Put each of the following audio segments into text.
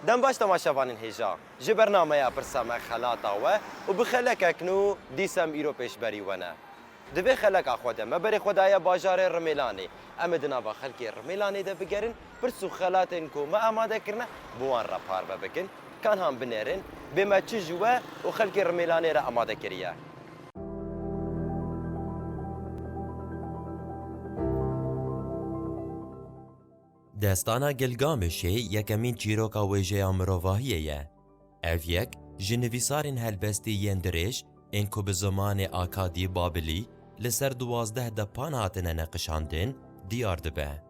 دم باش تماشاوانین هیجا ji bernameya pirsa me xelata we û bi xelekek nû dîsem îro pêşberî we ne. Di vê xeleka xwe de me berê xwedaya bajarê Rimelanê. Em ê di nava xelkê Rimelanê de bigerin, pirs û xelatên ku me amade kirine bi wan re parve bikin, kanhan binêrin, bê me çi ji we û xelkê Rimelanê re amade kiriye. دستانا گلگامشê yekemîn çîroka wêjeya mirovahiyê ye. Ev yek ji nivîsarên helbestî yên dirêj ên ku bi zimanê Akadî Babilî li ser 12 depan hatine neqişandin diyar dibe.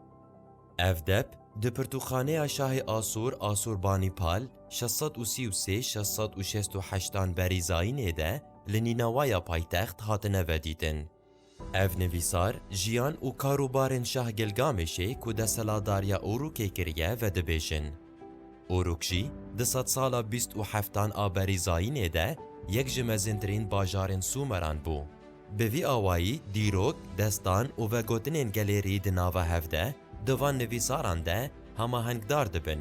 Ev dep di pirtûxaneya Şahê Asûr Asurbanîpal 633-668 berîzayînê de li nînewaya paytext hatine vedîtin. Ev nivîsar jiyan û karûbarên Şah Gilgamêşê ku deseladariya Urukê kiriye ve dibêjin. Uruk jî di sed sala 27 a berîzayînê de yek ji mezintirîn bajarên Sûmeran bû. Bi vî awayî dîrok, destan û vegotinên gelêrî di nava hev de di van nivîsaran de hemahengdar dibin.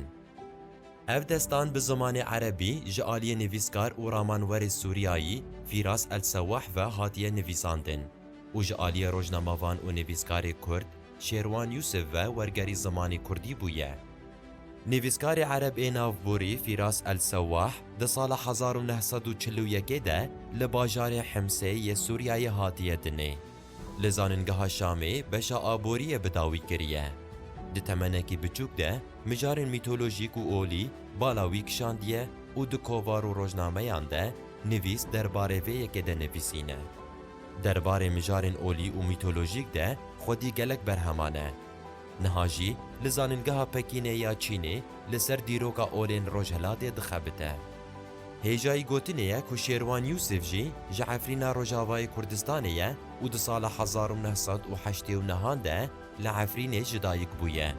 Ev destan bi zimanê Erebî ji aliyê nivîskar û ramanwerê Sûriyayî Fîras El-Sewah ve hatiye nivîsandin. û ji aliyê rojnamevan û nivîskarê Kurd Şêrwan Yûsif ve wergerî zimanê Kurdî bûye. Nivîskarê Erebê navborî Fîras El-Sewah di sala 1941 de li bajarê Himsê yê Sûriyayê hatiye dinê. Li zanîngeha Şamê beşa aboriyê bi dawî kiriye. Di temenekî biçûk de mijarên mîtolojîk û olî bala wî kişandiye û di kovar û rojnameyan de nivîs derbarê vê yekê de nivîsîne. Derbarê mijarên olî û mîtolojîk de xwedî gelek berheman e. Niha jî li zanîngeha Pekînê ya Çînê li ser dîroka olên Rojhilatê dixebite. Hêjayî gotinê ye ku Şêrwan Yûsif jî ji Efrîna Rojavayê Kurdistanê ye û di sala 1989 de li Efrînê ji dayîk bûye.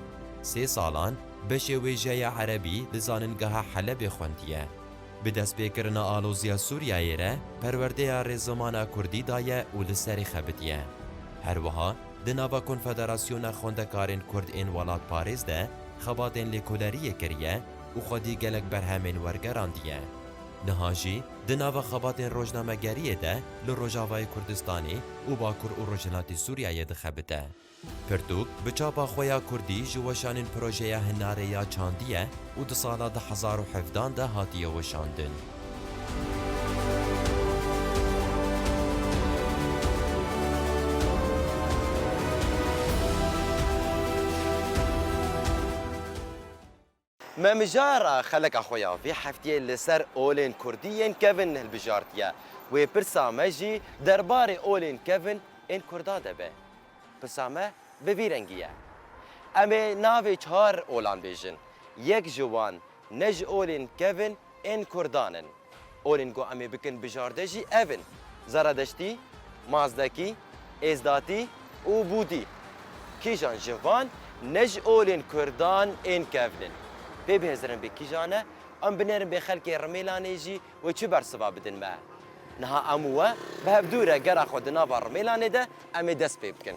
3 salan beşê wêjeya Erebî li zanîngeha Helebê xwendiye. Bi destpêkirina aloziya Sûriyayê re perwerdeya rêzimana Kurdî daye û li serê xebitiye. Her wiha di nava Konfederasyona Xwendekarên Kurd ên Welat Parêz de xebatên lêkoleriyê kiriye û xwedî gelek berhemên wergerandiye. Niha jî di nava xebatên rojnamegeriyê de li Rojavayê Kurdistanê û Bakur û Rojhilatê Sûriyayê dixebite. Pirtûk bi çapa xwe ya Kurdî ji weşanên projeya hinarê ya çandiye û di sala 2017 de hatiye weşandin. Me mijara xeleka xwe ya vê heftiyê li ser olên Kurdî yên kevin hilbijartiye. Wê pirsa me jî derbarê olên kevin ên Kurda de be. Pirsa me bi vî rengî ye. Em ê navê çar olan bêjin. Yek ji wan ne ji olên kevin ên Kurdan in. Olên ku em ê bikin bijarde jî ev in. Zaradeştî, Mazdekî, Êzdatî û Bûdî. Kîjan ji van ne ji olên Kurdan ên kevin. Pê bihêzirin bê kîjan e, em binêrin bê xelkê Rimelanê jî wê çi bersiva bidin me. Niha em we bi hevdû re gera xwe di nava Rimelanê de em ê dest pê bikin.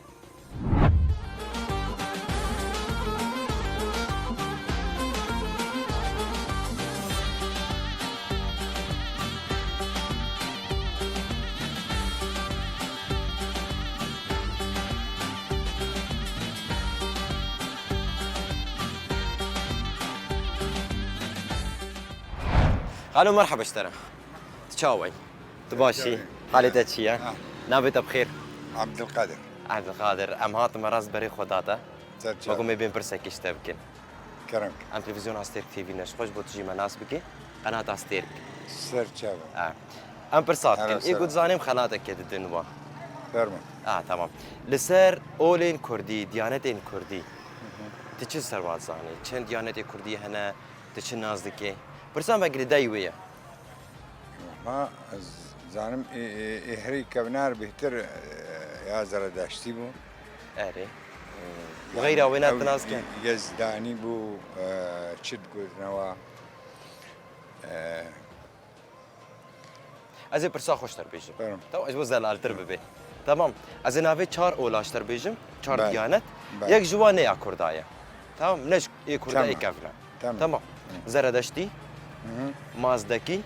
الو مرحبا اشترى تشاوي تباشي حالتك شيا نابت بخير عبد القادر عبد القادر ام هات مراز بري خداتا ترجع بقوم يبين برسك يشتبكن كرمك ام تلفزيون استيرك تي في نش خوش بوتجي مناسبك قناه استيرك سر تشاوي ام برسات أهلا كن وسهلا. يقول زانيم خلاتك كده دنوا فرمك تمام لسر اولين كردي ديانتين كردي تشي سروات زاني چند ديانتي كردي هنا تشي نازدكي برسام بقري دايويه ما زانم إهري كبنار بهتر يا زرداشتي بو اري وغيرها وينات ناس كان يزداني بو تشد قلنا از پرسا خوشتر بیشم برم. تو از وزال تر ببی تمام از ناوی 4 اولاشتر بیشم 4 بله. دیانت بله. یک جوانه یا کردایه تمام نش ای کردای تمام. کفلا تمام. تمام زرادشتی مازدکی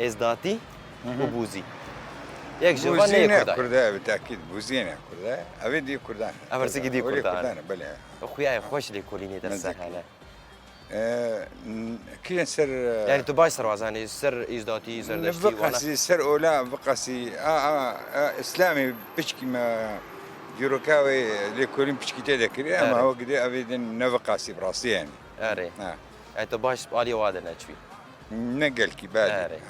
ازداتی و بوزی یک جوان بوزي نه نه کردای كرداء بالتاكيد بوزي نه كرداء ابي دي كردان أفرسي دي كردان. بله خویای خوش لی کلینی در سر نزدیکی. هنه كي سر یعنی تو باش سروازانی سر ازداتی زردشتی وانا بقسي سر اولا بقسي اسلامي بشكي ما جوروكاوي لكولين بشكي تذكري اما هو قد ابي نبقاسي براسي يعني آره یعنی تو باش آلی واده نچوی نقل كي بالي آره.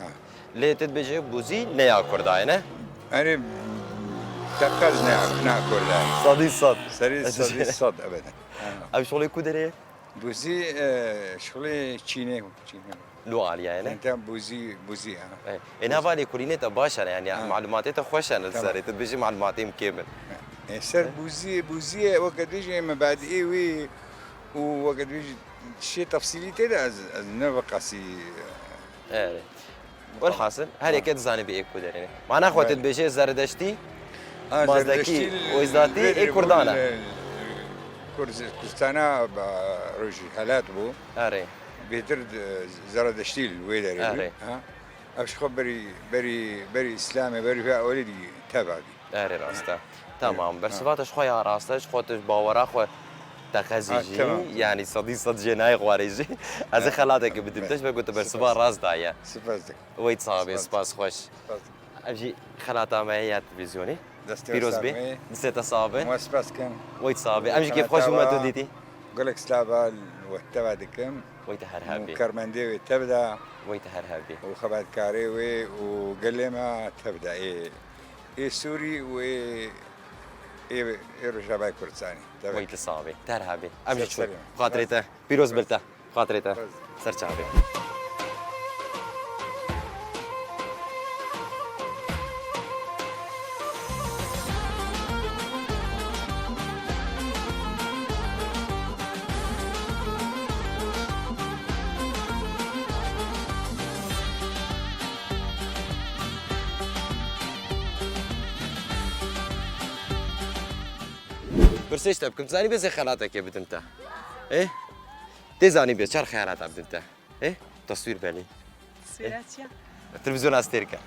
لی تد بجه بوزی نیا کردای نه انا تقزنا نا كردان صدی صد سري صدي صد ابدا اب شغلی کدره بوزي شغلي تشيني لو عالیه نه انت بوزي اینا والی کلینی تا باشه یعنی معلوماتی تا خوشن السری تد بجه معلوماتیم کامل سر بوزي وقت بيجي مبادئي ووقت بيجي شيء تفصيلي كده از نبقاسي آره والحاصل هل يكاد زاني بإيه كودرين معنا أخوة تبيجي زردشتي مازدكي وإزداتي إيه كردانا كردستانا روجي حالات بو آره بيتر زردشتي الويدر آره. ها أبش بري إسلامي بري فيها ولدي تبعي آره راستا تمام برسفاتش خويا راستش خوتش باورا خو تخزيجي تمام. يعني صدي صد جناي خواريجي از خلاتك بدمتش بقول برسفا راس دايا سپاسدك ويت صابي سپاس. سباس خوش أجي خلاتا معي تلفزيوني دستي بيروز وسامي. بي نسيت صابي مو سباس كان ويت صابي أمشي كيف خوش وما توديتي قولك سلابا والتبع دكم ويت هرهابي وكرمندي تبدا ويت هرهابي وخبات كاري وقال لي ما تبدا ايه سوري و ايه رجاباي كردستاني ويت صابي ترهابي أمشي شوي سلام. خاطرته بيروز بلته خاطرته بس. سرچابي برسيش طيب كنت زاني بس خيالاتك يا بنت انت ايه تزاني بس شر خيالات عبد انت ايه تصوير بالي تصويرات يعني التلفزيون استيركا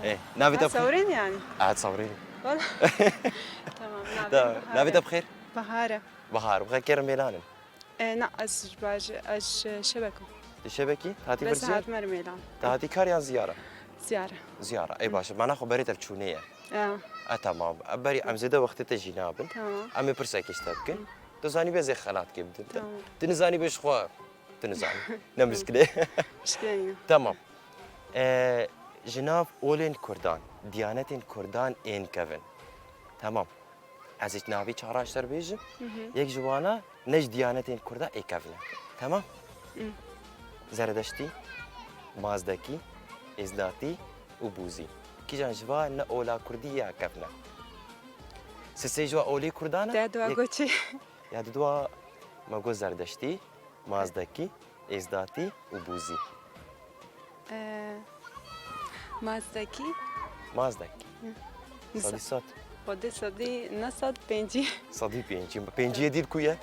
ايه نافي بخير صورين يعني قاعد صوريني والله تمام تمام نافي بخير بهارة بهار بخير كير ميلان نقص باج شبكة الشبكي هاتي بس برزيل هات مر ميلان هاتي كاريان زياره زيارة زياره اي باشا معنا خبري ترشونيه اه تمام بري ام زيده وقت تجينابن تمام امي برسك اشتبكن تزاني بس خالات كيف انت تمام. تنزاني بش خوا تنزاني نمسكلي مشكلة تمام جناب اولين كردان ديانتين كردان ان كيفن تمام از ناوی چهارش در بیجم یک جوانا نج دیانتین کرده ای کفنه تمام زردشتی مازدکی ازداتی و بوزی کی جان جوا نه اولا کردی یا کفنه سه جوا اولی کردانه ده دوا قوتي یا دوا مگو زردشتی مازدکی ازداتی و بوزی مازدكي مازدکی صدی صد خودي صدي نصد بنجي صدی پنجی دیر کویه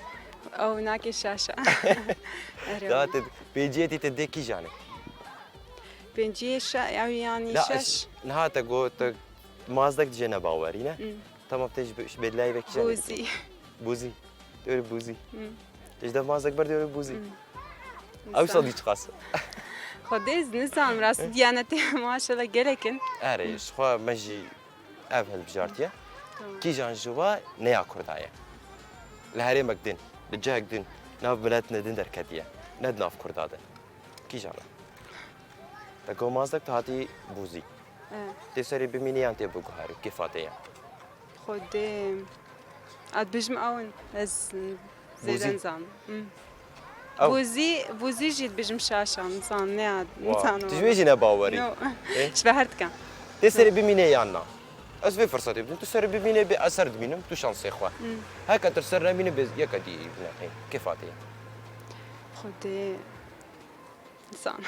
او ناكي الشاشة لا پنجی تدی کی جانه بنجي يعني لا شاش نهاية قلت مازدك جينا باورينا تمام تيجي بدلاي بك جاني بوزي بوزي تقول بوزي تيجي ده مازدك برضه يقول بوزي أو صديق خاص خودي نزام راس ديانتي ما شاء الله جلكن أري شخوا مجي أفهم بجارتيا كي جان جوا نيا كردايا لهاري مقدن بجاك دين ناف بلادنا دين دركديا ند ناف كرداده كي جانا تقول مازدك تهاتي بوزي تسري بميني أنت بوجهاري كيف أتيا خودي عاد بجمعون از بوزي؟ زي نظام أو. بوزي جيت بجم شاشة نظام نعد نظام تجوي جينا باوري نو إيه؟ شبهرت كان تسري بميني يانا از في فرصة بدون تسري بميني بأثر دمينم تو شانس إخوة هكا تسري بميني بز يكدي ابن كيف أتيا خودي نظام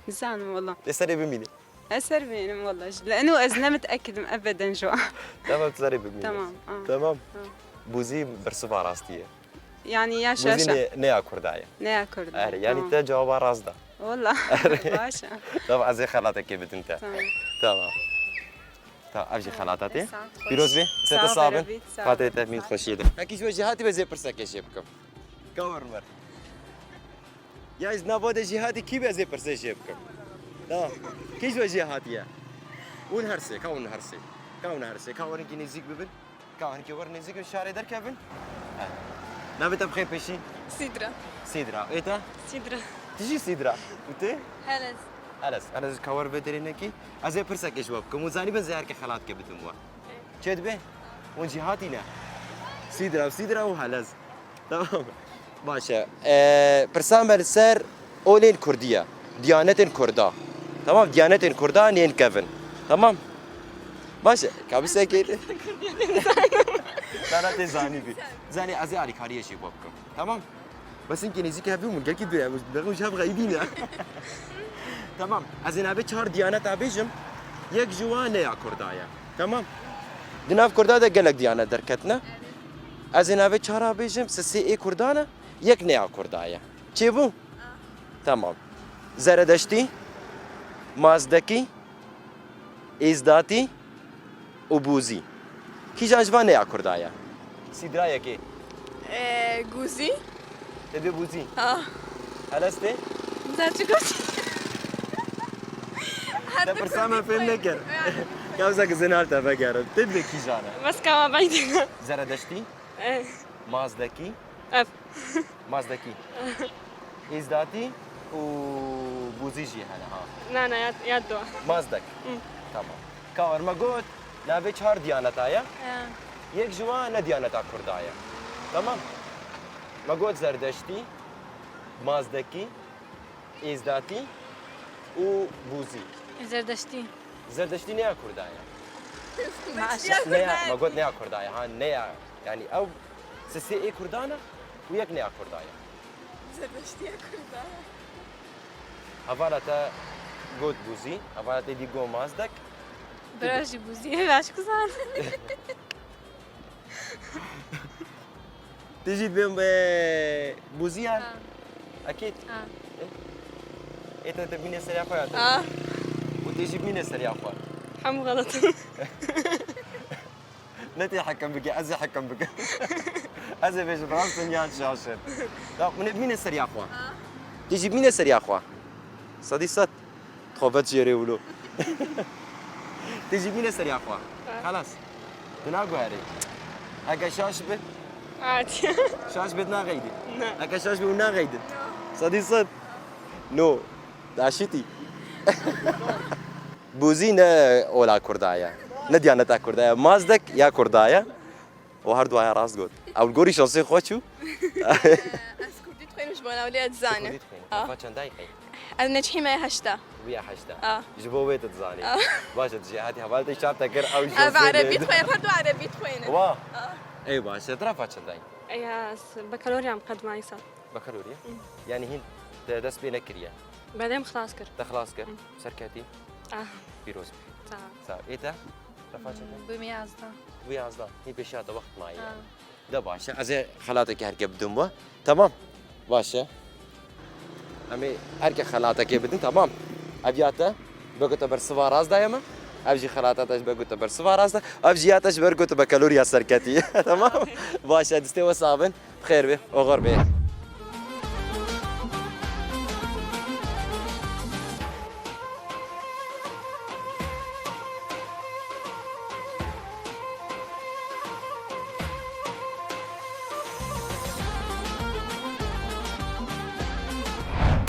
نظام والله تسري بميني أسر بينهم والله لأنه أزنا متأكد أبدا جوا تمام تسري بميني تمام تمام بوزي برسفا راستية يعني يا شاشة بوزي نيا كردايا نيا كردي يعني تا جوابها رازدا والله باشا طبعا ازي خلاتك كيف انت تمام تمام تا ابجي خلاتاتي ساعة خوش. بيروزي ساعة ست صابن بربيت، ساعة خاطر تمين خوشيده اكيد شو جهاتي بزي برسك يا شبكم كور مر يا از نبود جهاتي كي بزي برسك شبكم تمام كيش جهاتي يا ون هرسي كون هرسي كون هرسي كون انك نزيك ببن كون انك ور نزيك الشارع در كابن نبي بخير بشي سيدرا سيدرا ايتا سيدرا تجي سيدرا انت هلس أنا كور بدرينكي أزاي برسك إجوابكم وزاني بنزهر كخلات كبدموا شد به ونجهاتنا سيدرا وهلز تمام باشا برسام السر أولين كردية ديانة كردا تمام ديانة كردا نين كيفن تمام باشا كابسة كده لا تزاني بي زاني أزاي عليك هاري إجوابكم تمام بس إنك نزيك هبيهم من قال كده بقول شاب غايبين تمام از نابه چهار دیانت آبیجم یک جوان نیا کردایا تمام دناف کردا ده گلک دیانت درکتنا از نابه چهار آبیجم سسی ای کردانه یک نیا کردایا چی بو تمام زردشتی مازدکی ازداتی و بوزی کی جانجوان نیا کردایا سیدرایا کی جوزي تبي بوزی اه هلسته زرتي قلت ده برسامه فيلم نكر كابزك زنالته بقرب تبي کی جانه بس كمان بعيدة زردشتی ايه مازدکی اف مازدکی ازداتی و بوزیجی هلا ها لا انا يا دوا مازدک تمام کار ما گوت نابه چهار دیانت آیا یک جوان دیانت کردایا تمام ما گوت زردشتی مازدکی ازداتی و بوزی زردشتي زردشتی نیا کردایا ماشي نیا ما گوت نیا کردایا ها نیا يعني او سسي اي كردانه وياك نيا كردايا زردشتي كردها هفالتا قوت بوزي هفالتا دي قو مازدك براجي بوزي باش كزان تجي بهم بوزيان اكيد انت تبين السريع اخويا اه وتجي بمين السريع اخويا حمو غلط نتي حكم بك ازي حكم بك ازي بيش براس نيان شاشر لا من مين السريع اخويا تجي بمين السريع اخويا صديقات خوفت جيري ولو تجي بمين السريع اخويا خلاص تناقو هاري هكا شاش بت عادي شاش بت ناغيدي نعم. هكا شاش بت وناغيدي صديقات نو داشتي بوزي نه اولا كردايا نه ديانتا كردايا مازدك يا كردايا وهر دوايا راس قول او القوري شانسي خوشو اسكودي تخيل مش بنا ولي زانه فاتشان دايقي انا نجحي ما هشتا ويا حشتا اه جبو بيت تزاني باشا تجي هاتي هبالتي شاب تكر او شو انا عربي تخيل برضو عربي تخيل وا اي باشا ترى فاتشان داي يا بكالوريا مقدمة عيسى بكالوريا يعني هين دس بينا كريا بعدين خلاص كر تخلاص كر سركاتي اه بيروز تمام صار ايه ده رفاتشان داي بميازدا ويا أصلا هي بشهادة وقت معي ده باشا أزي خلاتك هركب بدون تمام باشا أمي هركب خلاتك بدون تمام أبياته بقول برسوا راس دايما أبجي خلاتاتش بقول برسوا راس دا أبجياتش بقول بكالوريا سركتي تمام باشا دستي صابن بخير به وغر به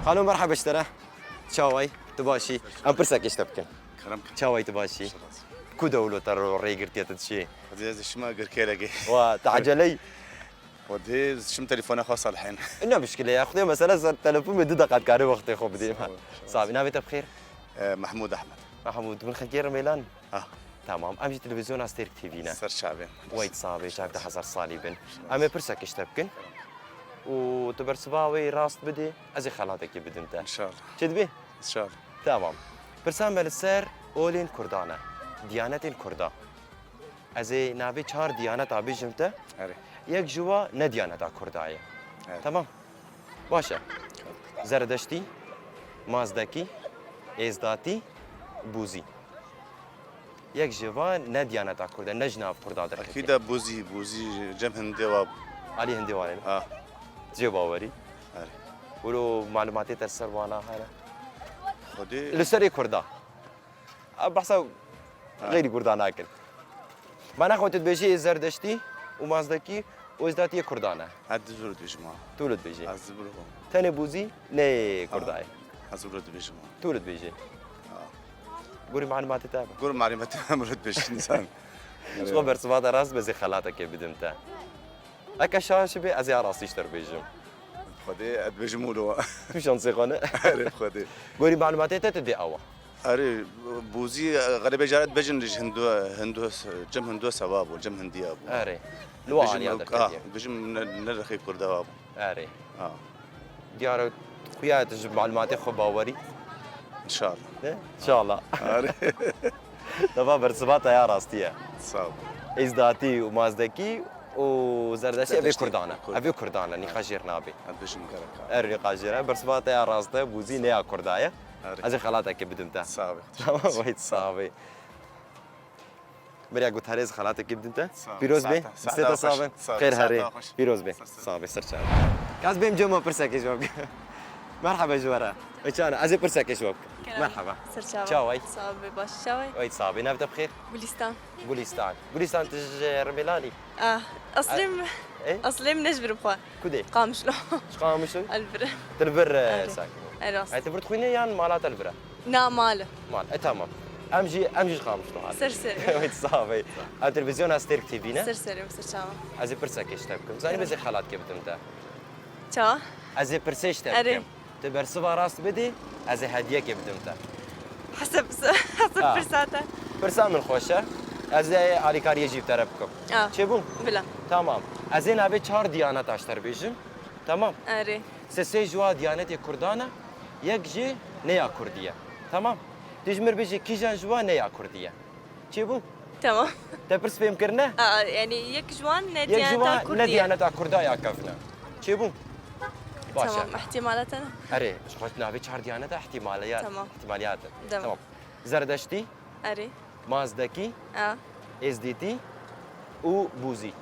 خانم مرحبا اشترى شاوي تباشي ام برسك ايش تبكن كرمك شاوي تباشي كو دولو ترى ريغرتي تدشي ودي شما قركيلقي وتعجلي ودي شم تليفوني خاصة الحين انه مشكلة يا اخوي مسألة صار تلفون بدي دقات كاري وقتي خو بدي صعب نابي بخير محمود احمد محمود من خير ميلان اه تمام امجي تلفزيون استيرك تي فينا سر شعبي وايد صعب شايف ده حزر صالي بن امي برسك ايش تبكن وتبرسباوي راست بدي ازي خلاتك بدي انت ان شاء الله شد بيه ان شاء الله تمام برسام السر اولين كردانا ديانتين كردا ازي نابي چهار ديانت ابي جمته اري یک جوا نه دیانتا کردایه تمام باشه زردشتی مازدکی ازداتی بوزی یک جوا نه دیانتا کرده نه جناف کرده در اكيد بوزي جم هندي واب علی هندی واره اه جه باوری آره. ولو معلوماتی ترسر وانا هره خدي لسری کرده بحثا غیری کرده ناکن من خودت بیشی زردشتی و مازدکی و ازداتی کردانه عاد زورد بجماعه تولد بیشی عز برهم تنه بوزی نه کردای زورد بجماعه تولد بیشی قولي معلومات تابع قول معلومات مرد بش انسان شو برسبات راس بزي خلاتك بدمتا اكا شاش بي ازي راسي اشتر بيجم خدي اد بجمولو مش انسيقونه عارف خدي قولي معلومات تدي اوا اري بوزي غالبا جارت بجن لج هندو جم هندو سواب وجم هندي ابو اري لواني هذا الكثير بجم نرخي كردا ابو اري اه ديار خويا تجيب معلومات خو باوري ان شاء الله ان شاء الله اري طبعا برسبات يا راستيه صعب ازداتي ومازدكي وزردشي ابي زردشتي. كردانه ابي كردانه ني خجير نابي اد بجم كركا اري قاجره برسبات يا راسته بوزي نيا كردايه اري ازي خلاتك بدمتا صعب تمام وايد صعبه بريا قلت هريز خلاتك كيف انت صعب. بيروز بي ساعتها- ستة ساعتها صابن خوش. صعب. خير ساعتها هري خوش. بيروز بي صابي سرچان كاز بيم جمو برسك شوك مرحبا جوارا انا ازي برسك شوك مرحبا سرچاوه چاوي صافي باش شاوي وايد صعبه نبدا بخير بوليستان بوليستان تج رميلاني اصلي ايه اصلي من نجبر بخوا كودي قامشلو شقامشو البر تلبر أهلي. ساك راس هاي تبرت خويني يان مالات البرا نا ماله مال تمام امجي قامشلو هذا سرسري وايد صعبه التلفزيون استيرك تي فينا سرسري سرچاوه ازي برسك اشتبكم زاني بزي خالات كيف انت چا ازي برسيش أري. تبكم تبر صبا راست بدي ازي هديه كيف انت حسب فرساته برسا من خوشه ازي اليكار يجيب تربكم چه بلا تمام ازي نابي 4 ديانات اشتر بيجم تمام اري سه جوا ديانات كردانه يك جي نيا كرديه تمام تجمر بيجي كيجان جوا نيا كرديه چه تمام تبرس فهم كرنا يعني يك جوان يك ديانتا جوا كردية نديانات كردايا كفنا چه باشا تمام احتمالاتنا اري شخص نابي 4 ديانات احتماليات تمام. احتماليات تمام. زردشتي اري مازدكي ازديتي و بوزي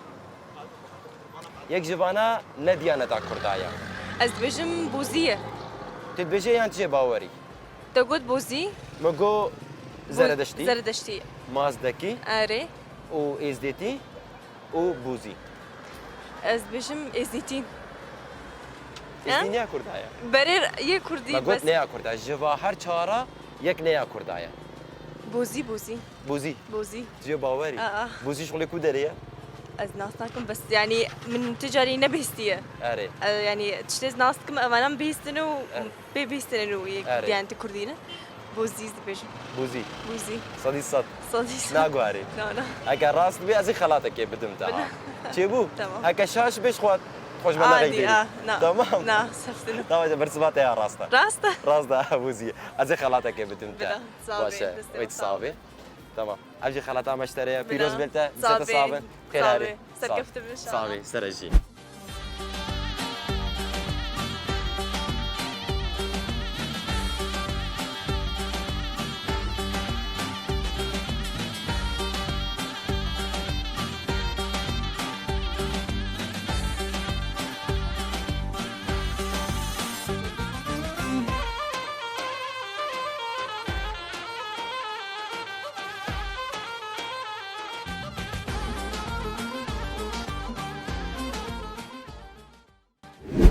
يك جوانا نديانتا كردايا از بجم بوزية تتبجي يانتجي باوري تقول بوزي مگو زردشتي زردشتي مازدكي اري و ازديتي و بوزي از بجم ازيتين ازدينيا كردايا برير يا كردي ما بس قلت نيا كردايا جوا هر چارا يك نيا كردايا بوزي بوزي بوزي بوزي جي باوري بوزي شغلي كودريه از ناسناكم بس يعني من تجاري نبهستيه اري يعني تشتز ناسكم امانم بيستنو بيستنو أري. يعني كردينا بوزي بجم بوزي بوزي صدي صد صديق ناقواري لا لا اگر راست بي ازي خلاتك كيف بدم تاع چيبو تمام. هكا شاش بيش خوات خوش بنا عادي غيري نا تمام نا سفتنا تمام برسبات يا راستا راسته راستا بوزي ازي خلاتك كيف بدم تاع بلا، صعبة، باشا بس ويت صعبة. صعبه تمام ابجي خلاطها مشتريه بلا، بيروز بلتا صعبة، ست صابن خير صعبة. هاري سرقفت إن شاء الله. صعبه سرجي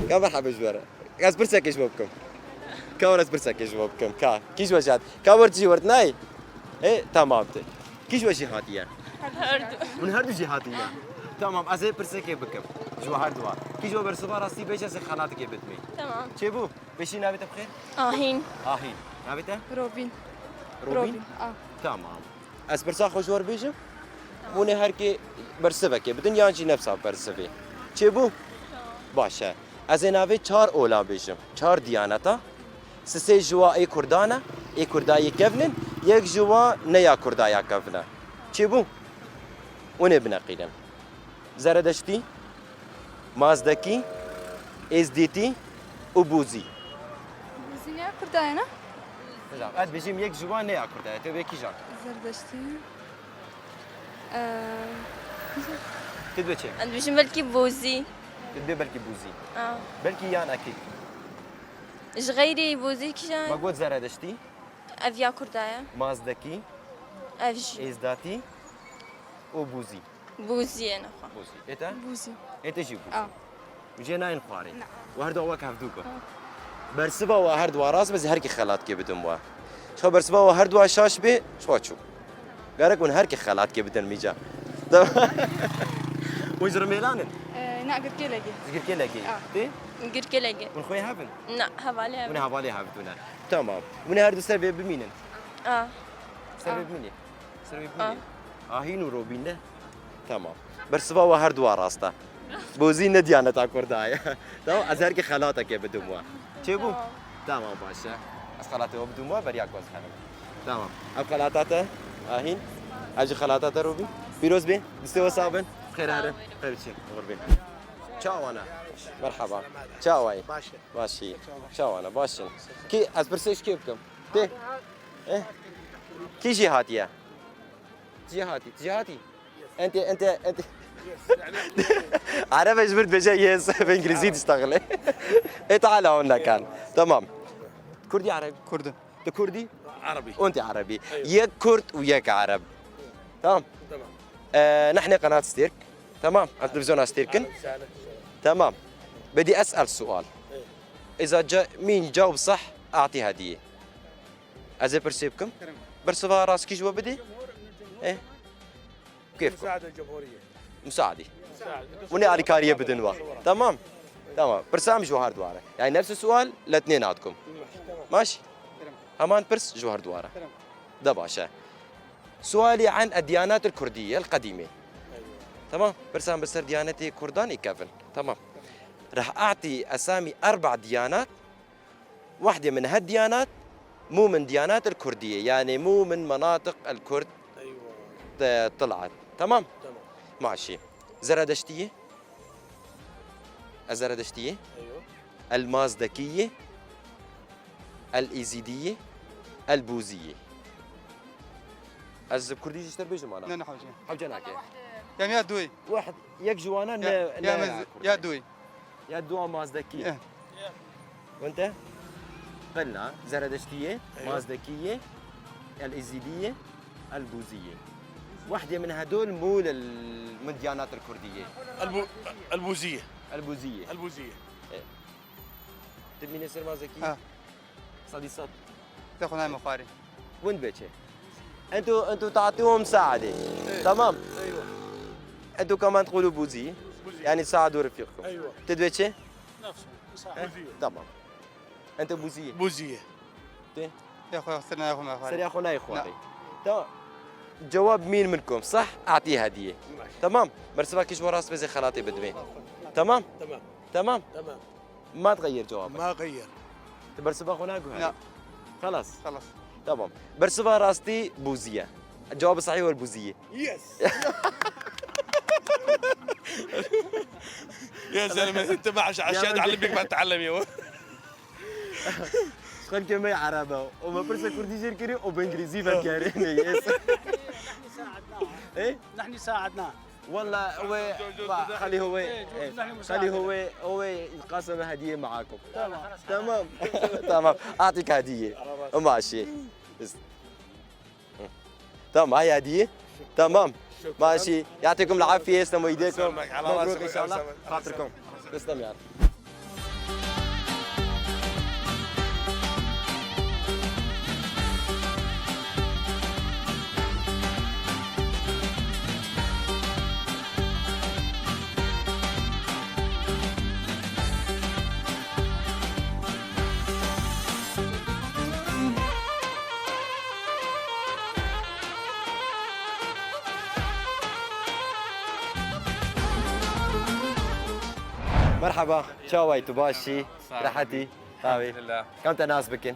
كم مرحبا جوارا كاس برسك ايش بكم كاورس برسك ايش بكم كا كيش وجهات كاورتي ورتناي ايه تمام كيش وجه هاتيه من هردو جهاتيه تمام ازي برسك بكم جو هردو كيش وبر صبا راسي بيش از خالاتك بتمي تمام چه بشي نابته بخير آهين اهين نابته روبين روبين تمام از برسا خوشور بيجم مونه هر کی برسبه بدن یانچی نفسا برسبه چه باشه از ناوی 4 اولا بیشم 4 دیانتا سه جوا ای کردانه ای کردای کفنن یک جوا نیا کردایا کفنه چه اونه بنقیدم زردشتی مازدكي ازديتي وبوزي بوزينيا كردانا نعم اد بيجيم يك جوان نيا كردا تو بيكي جان زردشتي تدبي تشي عند بيجي بلكي بوزي تدبي بالكي بوزي اه بلكي يان اكيد ايش غيري بوزي ما كشان قلت زرادشتي افيا كردايا مازدكي افجي ازداتي وبوزي بوزي انا خا بوزي ايتا بوزي انت جي بوزي اه وجينا نخواري وهردو وك هفدوكو برسبا وهردو راس بس هركي خلات كي بدم وا شو برسبا وهردو شاش بي شو تشو قالك ون هركي خلات كي بدن ميجا وجر ميلانن نا قد كلاجي تقول كي لاقي تي قد كلاجي من خويا هافن نا هبالي من هافالي هافتونا تمام من هردو سربي بمينن اه سربي بميني سربي بميني هينو روبينه تمام برسبا وهردو راستا بوزي نديانة تا كردايا تمام ازهركي خلاتك يا بدموا تشيبو تمام باشا از خلاته بدموا برياك باز خلم تمام اب خلاتاته هين اجي خلاتاته روبي بيروز بي دستو صابن خير هذا خير شيء غربي تشاو انا مرحبا تشاو اي ماشي تشاو انا باشن كي از برسيش كيفكم تي ايه كي جهاتيا جهاتي انت عربي جبرت بجاي يس بانجليزي تشتغلي ايه تعال هون كان تمام كردي عربي كردة انت كردي عربي وانت عربي ياك كرد وياك عرب تمام نحن قناة ستيرك تمام على تلفزيون ستيركن تمام بدي اسال سؤال اذا مين جاوب صح اعطي هديه ازي برسيبكم برسبها راسك جوا بدي ايه كيف مساعدة الجمهورية مساعدي وني اريكاريه بدنوا تمام برسام جوهر دواره يعني نفس السؤال لاثنيناتكم ماشي امان برس جوهر دواره ده باشا سؤالي عن الديانات الكرديه القديمه تمام برسام بصير ديانتي كرداني كيفن تمام راح اعطي اسامي 4 ديانات واحده من هالديانات مو من ديانات الكرديه يعني مو من مناطق الكرد طلعت تمام ماشي زرادشتيه الزرادشتيه ايوه المازدكيه الإيزيدية البوزية از كردي اشتر بيجم انا لا حوجي حوجناك يعني يا دوي واحد يك جوانا يا دوي يا دوا مازدكية إيه. وانت قلنا زرادشتية مازدكية الإيزيدية البوزية واحدة من هدول مو من الديانات الكردية البوزية البوزية البوزية تبي نصير مازدكية صدي صد تاخذ هاي مخاري وين بيتشي انتوا تعطيهم مساعدة تمام ايوه انتوا كمان تقولوا بوزية يعني تساعدوا رفيقكم ايوه تدبيتشي نفسه بوزية تمام انت بوزية بوزية تي يا اخوي صرنا ياخذ مخاري سريع اخونا يا اخواني تمام جواب مين منكم صح اعطيه هدية تمام برسبك وراس بزي خلاطي بدمي تمام تمام تمام تمام ما تغير جوابك ما غير برسبك هناك لا خلاص خلص تمام برسبها راستي بوزية الجواب الصحيح هو البوزية يس يا زلمه انت ما عشان اعلمك ما تتعلم يا شغل كمية عربة وما برسا كردي جير كري وبانجليزي فكارين يس ايه نحن ساعدناه والله هو خلي هو خلي هو يقاسم هدية معاكم تمام تمام اعطيك هدية ماشي تمام هاي هدية تمام ماشي يعطيكم العافية يسلموا ايديكم مبروك ان شاء الله خاطركم تسلم يا رب مرحبا شاوي تباشي راحتي طاوي لله كم تناسبكن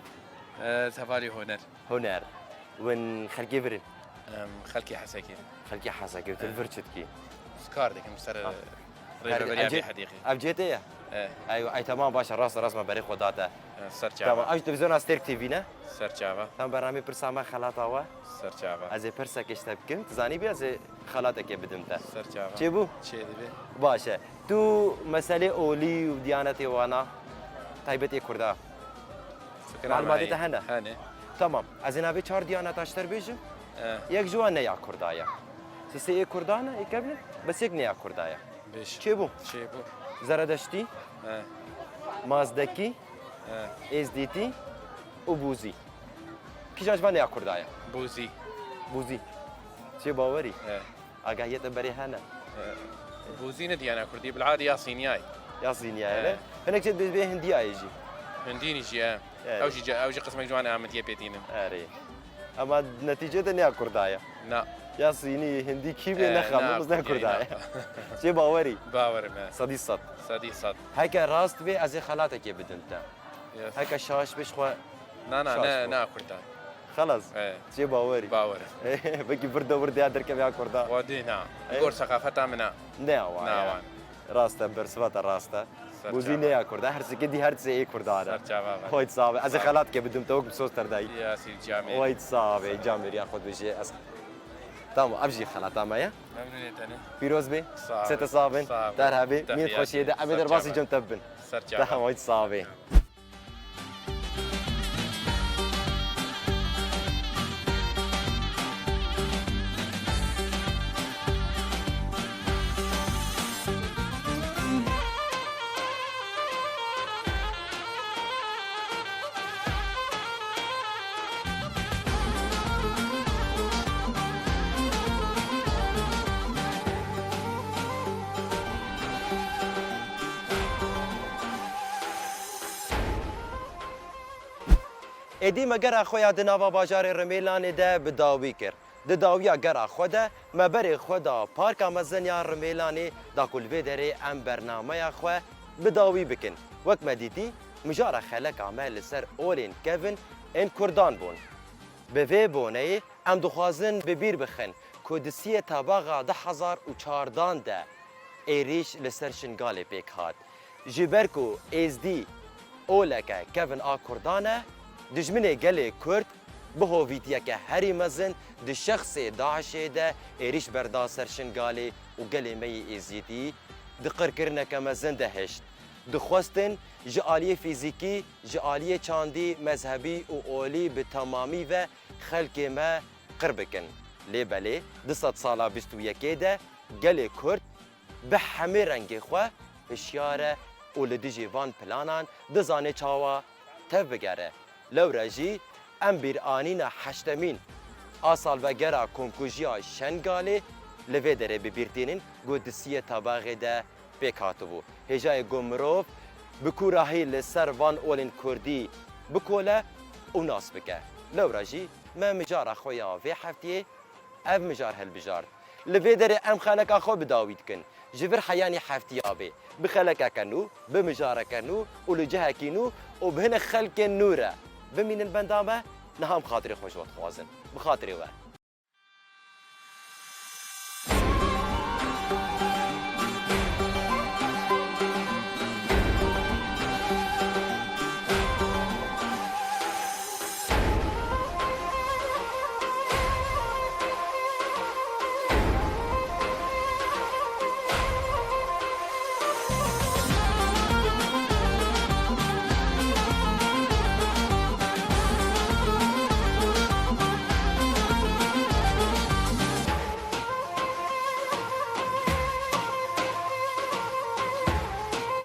سفاري هونر هنر وين خلقي برن خلكي حساكين خلقي حاسك تلفرشتكي سكار ديك مستر قريبة بريابي حديقي ابجيتيه ايه ايوه اي تمام باشا راس ما بري خداته سر تمام جافا اج تلفزيون استيرك تي في نه سر جافا تمام برنامج برسامه خلاطاوا سر جافا از پرسه کشته بکم تزانی بیا از خلاتك بدم تا سر جافا چی بو شي دبي باشه تو مسئله اولی و دیانتی وانا تایبتی کرده معلوماتی ته هنه هاني تمام از این 4 دیانت اشتر بیجم اه یک جوان نیا کردایا سه ای کردانه ای قبل بس یک نیا کردایا بيش چی بو شي بو زردشتی اه مازدکی اه ازدیتی و بوزی کی جوان نیا کردایا بوزي بوزی چی باوری اه آگاهیت بری هنه بوزي ندي انا كردي بالعادة يا صينياي یا زینیه نه هنک چه به هندی ایجی هنديني جي اه او جي قسمك جوانا عمد يبيتينم آره اما نتیجه ده نیا کردایا نا یا صینی هندی کی به نخوام بس نه كردي کردایا چی باوری باور ما صدی صد صدي صد هک راست به از خلاته که بدن تا يس هک شاش بش خو نا كرداي خلاص ايه چی باوری باور بکی برده در که بیا کردا ودي نا إيه. قور ثقافتها منا نه وای ناوان راسته برسوات راسته سر بوزی جافا. نه کردا هر سکی دی هر چی کردا سر جافا خواهد صعب از خلات که بدم تو بسوس تردای يا سيدي جامعي وايد صعب جامر ياخذ بشيء تمام ابجي خلاص تمام ممنونيت انا فيروز بي صعب. ست صابن صعب. ترهبي مين تحياتي. خوش يدا عمد سر رباسي جافا. جم تبن سر تمام جافا وايد صعب ادی مگر خویا د نوا بازار رمیلان ده به داوی کر د داویا گر خوده مبر خدا پارک مزنیا رمیلانی دا کل و دره ام برنامه خو به داوی بکن وک مدیدی مجار خلق عمل سر اولین کوین ان کردان بون به وی بونه ام دخوازن به بیر بخن کودسی تاباغا 2014 ده ایریش لسر شنگال پیک هات جبرکو ازدی اولکه کوین آ کردانه دجمنه گله کرد به هویتیه که هری مزن د شخص داعش ده ایریش بردا سرشنگالی و گله می ازیتی د قرکرنه که مزن ده هشت دخواستن جعالی فیزیکی جعالی چاندی مذهبی و اولی به تمامی و خلق ما قربکن لی بله دست سالا 21 ده گله کرد به همه رنگ خواه هشیاره و لدیجی وان پلانان دزانه چاوا تف بگره لورجی ام بیر آنینا حشتمین آسال و گرا کنکوژیا شنگالی لوی داره ببیرتینین گودسیه طباقه ده بکاتبو هجای گمروف بکوراهی لسر وان اولین کردی بکوله و ناس بکه لورجی ما مجار خویا وی هفتیه اف مجار هل بجار لوی داره ام خلق خو بداوید کن جبر حیانی هفتیه آبه بخلق کنو بمجار کنو و لجه کنو و بهن خلق نوره بمين البندامه نهام خاطري خوش وتخوازن بخاطري واه